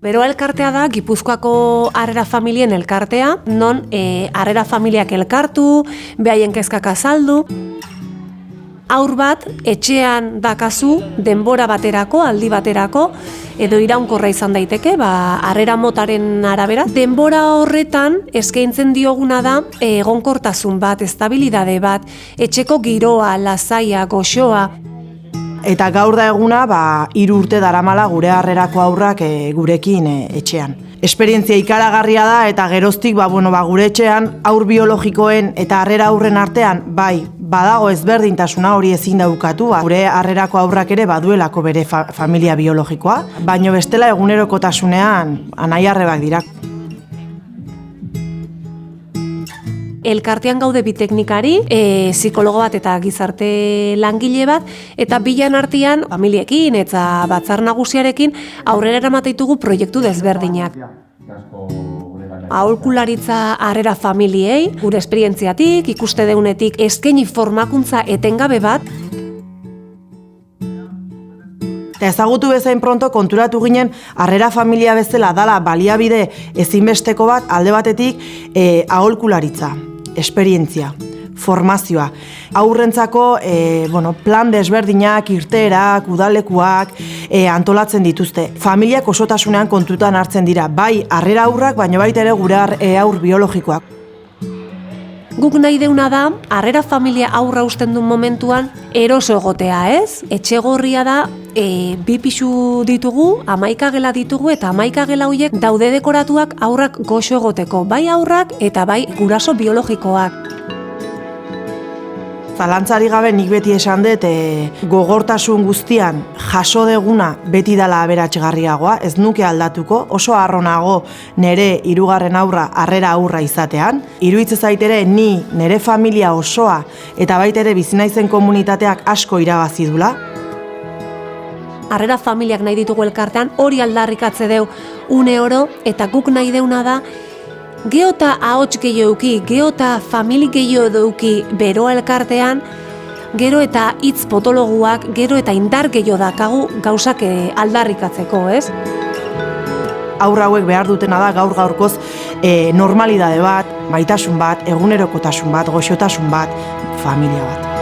Beroa elkartea da Gipuzkoako harrera familien elkartea, non harrera familiak elkartu, behaien kezkak azaldu. Haur bat etxean dakazu denbora baterako, aldi baterako, edo iraunkorra izan daiteke, harrera motaren arabera. Denbora horretan eskaintzen dioguna da egonkortasun bat, estabilidade bat, etxeko giroa, lasaia, goxoa. Eta gaur da eguna, 3 urte daramala gure harrerako haurrak gurekin etxean. Esperientzia ikaragarria da eta geroztik gure etxean haur biologikoen eta harrera haurren artean badago ezberdintasuna hori ezin da ukatu, gure harrerako haurrak ere baduelako bere familia biologikoa, baino bestela egunerokotasunean anai-arrebak dira. Elkartean gaude bi teknikari, psikologo bat eta gizarte langile bat, eta bilan artean familiekin eta batzar nagusiarekin aurrera eramaten ditugu proiektu desberdinak. Aholkularitza harrera familiei, gure esperientziatik, ikuste deunetik eskaini formakuntza etengabe bat. Eta ezagutu bezain pronto konturatu ginen harrera familia bezala dala baliabide ezinbesteko bat alde batetik aholkularitza, esperientzia, formazioa. Aurrentzako plan desberdinak, irteerak, udalekuak antolatzen dituzte. Familiak osotasunean kontutan hartzen dira, bai harrera haurrak, baina baita ere gure haur biologikoak. Guk nahi deuna da, harrera familia aurra usten duen momentuan eroso egotea, ez? Etxegorria da, 2 pisu ditugu, 11 gela ditugu, eta 11 gela horiek daude dekoratuak aurrak goxo egoteko, bai aurrak eta bai guraso biologikoak. Zalantzari gabe nik beti esan dut gogortasun guztian jaso deguna beti dela aberatsgarriagoa, ez nuke aldatuko, oso harronago nire 3. haurra harrera haurra izatean. Iruditzen zait ere ni nire familia osoa eta baita ere bizi naizen komunitateak asko irabazi dula. Harrera familiak nahi ditugu elkartean hori aldarrikatze deu une oro, eta guk nahi deuna da geota ahots gehiagoki, geota famili gehiago duki beroa elkartean, gero eta hitz potologuak, gero eta indar gehiago dakagu gauzak aldarrikatzeko, ez? Haur hauek behar dutena da gaur-gaurkoz normalidade bat, maitasun bat, egunerokotasun bat, goxotasun bat, familia bat.